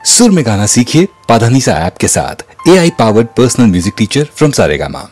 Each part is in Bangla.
सुर में गाना सीखिए पाधानीसा ऐप के साथ AI powered personal music teacher from Saregama.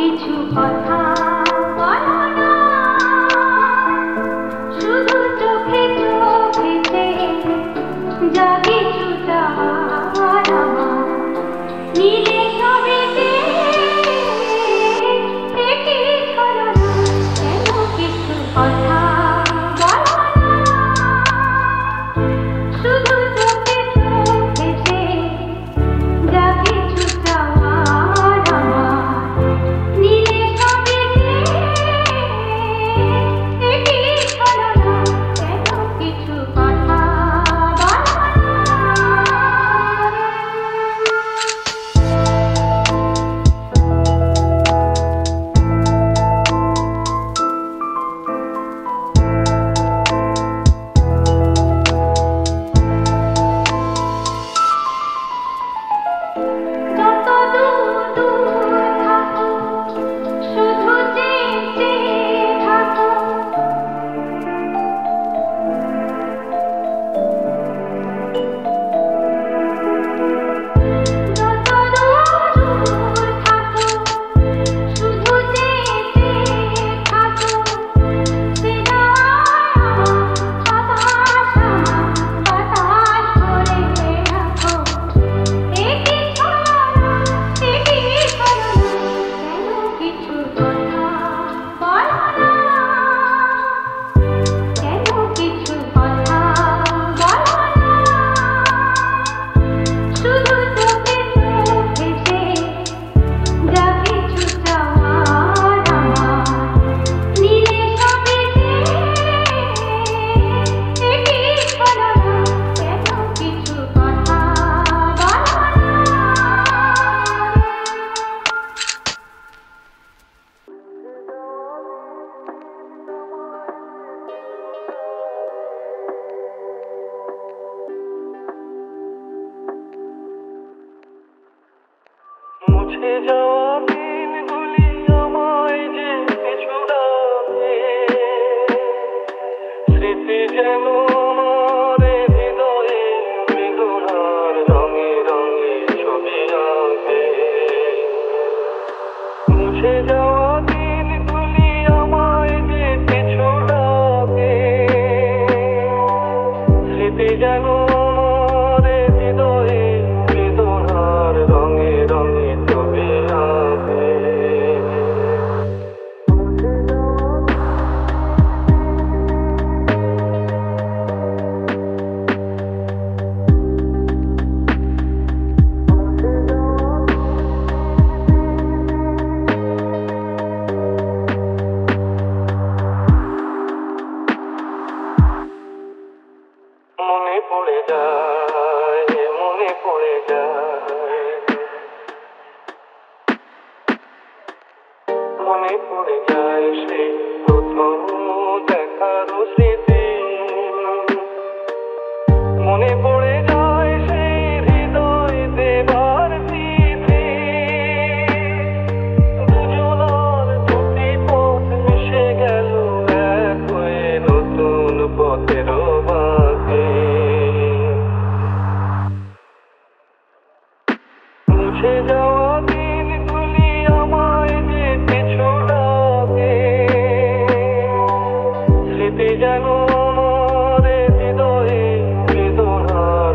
কিছু কথা বলো না, শুধু চোখে চোখে চেয়ে যা কিছু চাওয়ার আমার নীলে ছবিতে একই ছলনা, কেন কিছু কথা বলো না, শুধু চোখে চোখে চেয়ে যা কিছু চাওয়ার আমার নীলে ছবিতে একই ছলনা, কেন কিছু কথা বলো যত দূর দূর থাকো, শুধু চেয়ে চেয়ে থাকো, যত দূর দূর থাকো, শুধু চেয়ে চেয়ে থাকো, সে বাতাস বাতাস করে রাখো, একই ছলনা, একই ছলনা, কেন কিছু কথা বলো না, কেন কিছু কথা বলো না, শুধু চোখে চোখে চেয়ে যা কিছু চাওয়ার আমার নীলে ছবিতে একই ছলনা, কেন কিছু কথা বলো না। মুছে যাওয়া দিনগুলি আমায় যে পিছু ডাকে, স্মৃতি যেন আমার হৃদয়ে বেদনার রঙে রঙে ছবি আঁকে। মুছে যাওয়া দিনগুলি আমায় যে পিছু ডাকে, স্মৃতি যেন আমার হৃদয়ে বেদনার রঙে রঙে ছবি আঁকে। মনে পড়ে যায়, মনে পড়ে যায়, মনে পড়ে যায় সেই প্রথম দেখার স্মৃতি, মনে পড়ে যায় সেই হৃদয় দেবার তিথি, দুজনার দুটি পথ মিশে গেল এক হয়ে নতুন পথের বাঁকে। মুছে যাওয়া দিনগুলি আমায় যে পিছু ডাকে, স্মৃতি যেন আমার হৃদয়ে বেদনার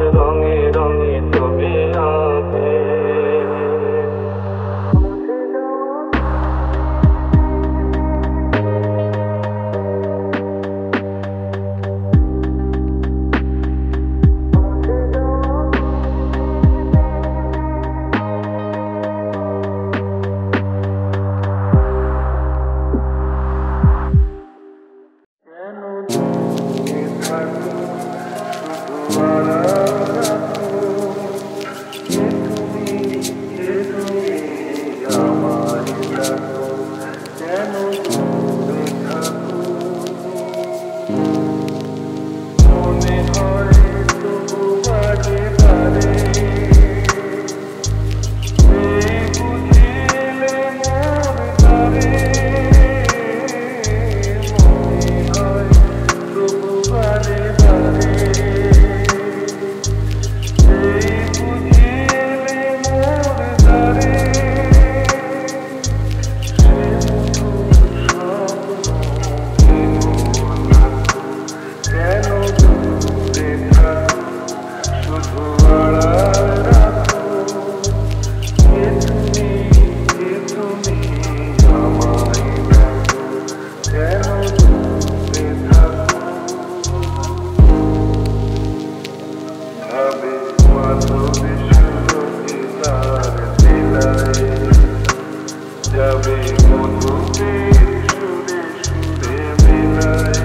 যাবে মধুদের সুরে সুরে মেলায়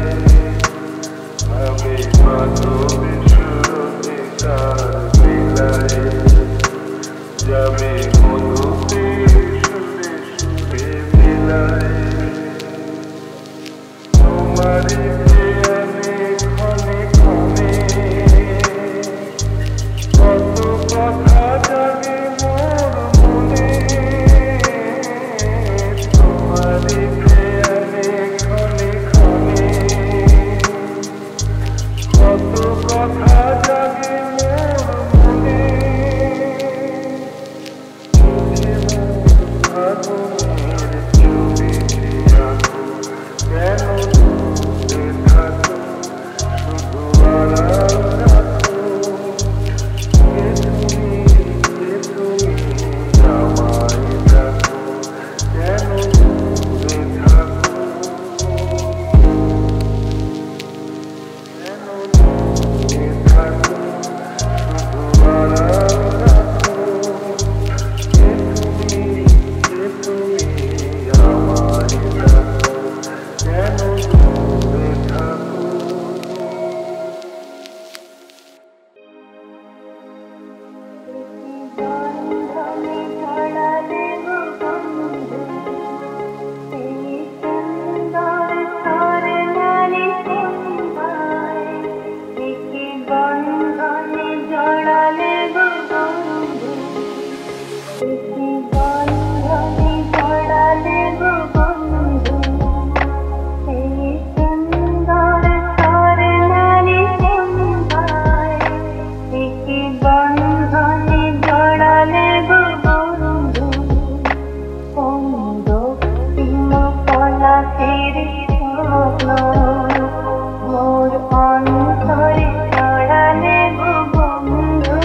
ভাবে মাধবের সুরতে তার মেলায় যাবে মধুদের সুরে সুরে মেলায় তোমারই প্রেমে ক্ষণে ক্ষণে কত কথা জাগে মোর মনে তোমারই প্রেমে ক্ষণে ক্ষণে কত কথা জাগে মোর মনে মুখে মোর ফাগুনের ছবিটি আঁকো কেন দূরে থাকো শুধু আড়াল রাখো কে তুমি আমায় ডাকো কেন দূরে থাকো কেন দূরে থাকো শুধু আড়াল রাখো কে তুমি আমায় ডাকো কেন দূরে থাকো মোর অন্তরে জড়ালে গো বন্ধু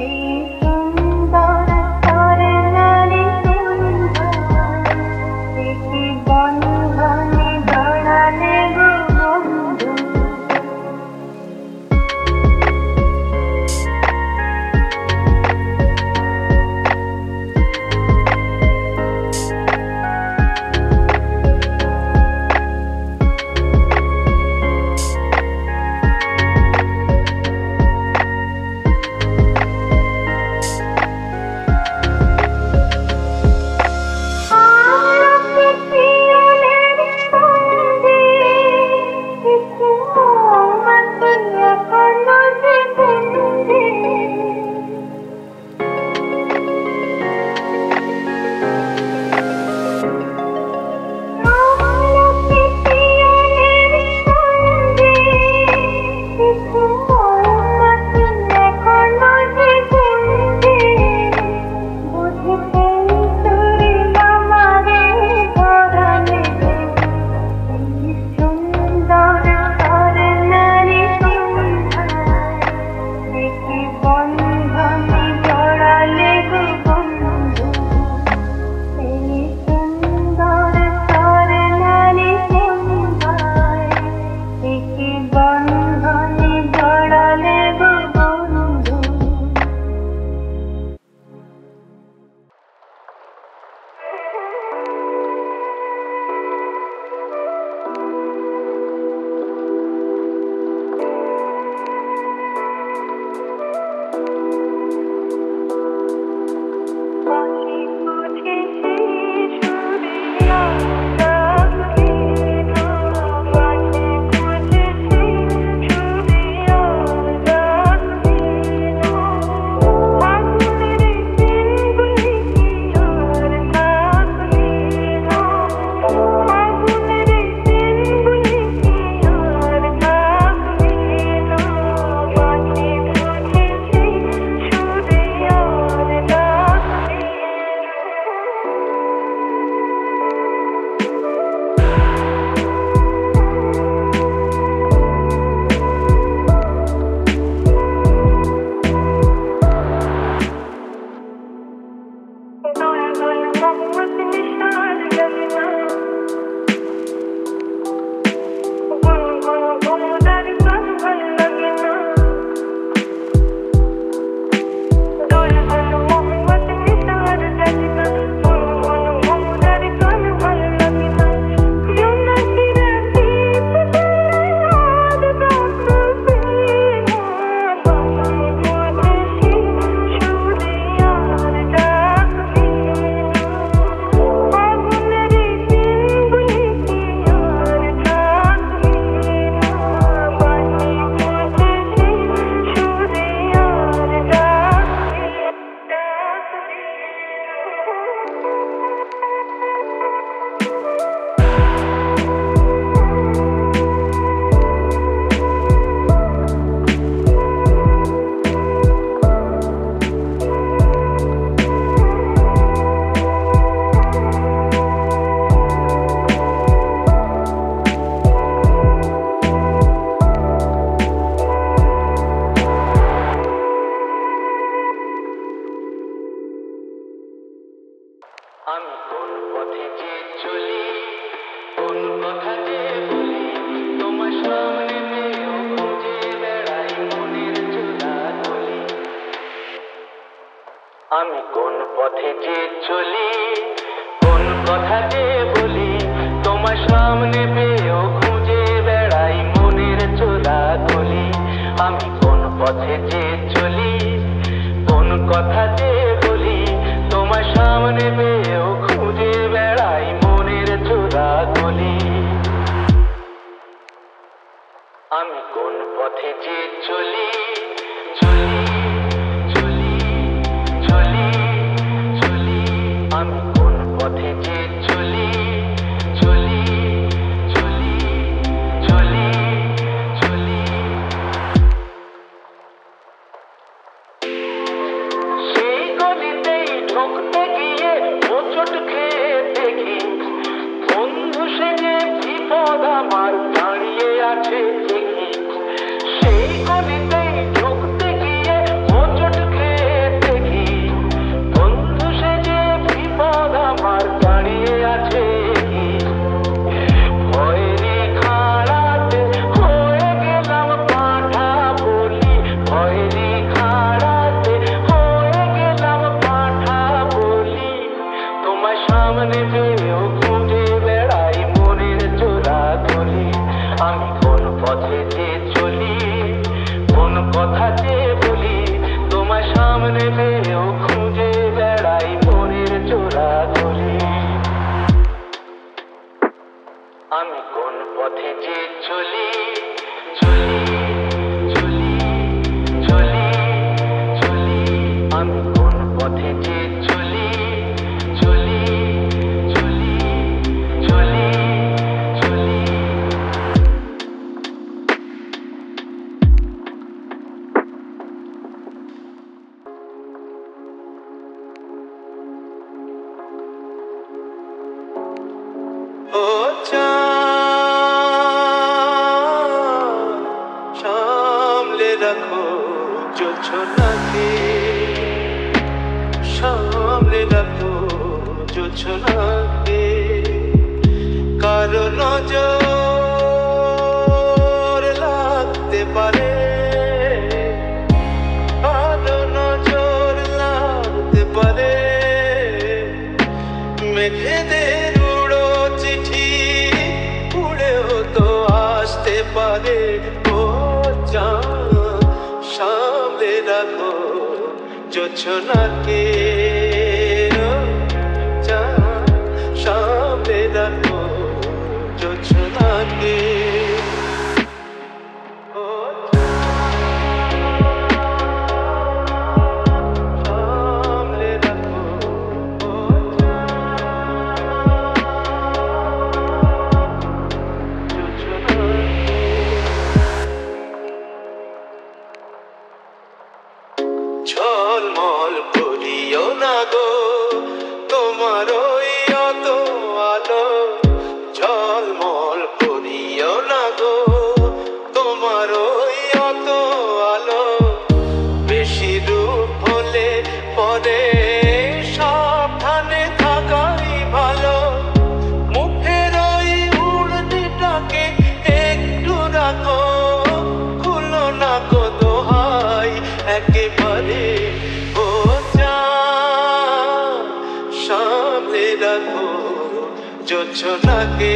এই সুন্দর স্বর্ণালী সন্ধ্যায় একটি বন্ধনে জড়ালে গো বন্ধু পথে যে চলি কোন কথা যে বলি তোমার সামনে পেয়েও খুঁজে বেড়াই মনের চোরা গলি আমি কোন পথে যে চলি কোন কথা যে বলি তোমার সামনে পেয়েও খুঁজে বেড়াই মনের চোরা গলি আমি কোন পথে যে চলি কোন কথা যে বলি তোমার সামনে পেয়েও খুঁজে বেড়াই মনের চোরা গলি আমি কোন পথে যে চলি চলি চলি চলি চলি আমি কোন পথে যে চলি চলি চলি চলি চলি সেই গলিতেই ঢুকতে গিয়ে হোঁচট খেয়ে দেখি বন্ধু সেজে বিপদ আমার দাঁড়িয়ে আছে দেখি সেই গলিতেই ঢুকতে গিয়ে হোঁচট খেয়ে দেখি বন্ধু সেজে বিপদ আমার দাঁড়িয়ে আছে ভয়েরই খাড়াতে হয়ে গেলাম পাঁঠা বলি ভয়েরই খাড়াতে হয়ে গেলাম পাঁঠা বলি তোমার সামনে পেয়েও খুঁজে বেড়াই মনের চোরা গলি আমি কোন পথে যে চলি কোন কথা যে বলি তোমার সামনে পেয়েও খুঁজে বেড়াই মনের চোরা গলি আমি কোন পথে যে চলি চলি চলি চলি চলি আমি কোন পথে যে চলি চলি চলি চলি চলি ও চাঁদ সামলে রাখো জোছনাকে সামলে রাখো জোছনাকে কারো নজর লাগতে পারে কারো নজর লাগতে পারে মেঘেদের উড়ো চিঠি উড়েও তো আসতে পারে ও চাঁদ সামলে রাখো জোছনাকে ও চাঁদ সামলে রাখো জোছনাকে ও সামলে রাখো ও ঝলমল করিও না গো তোমার ওই অত আলো ঝলমল করিও না গো তোমার ওই অত আলো বেশি রূপ হলে পরে সাবধানে থাকাই ভালো মুখের ওই উড়নিটাকে একটু রাখো খুলো না গো দোহাই একেবারে ও চাঁদ সামলে রাখো জোছনাকে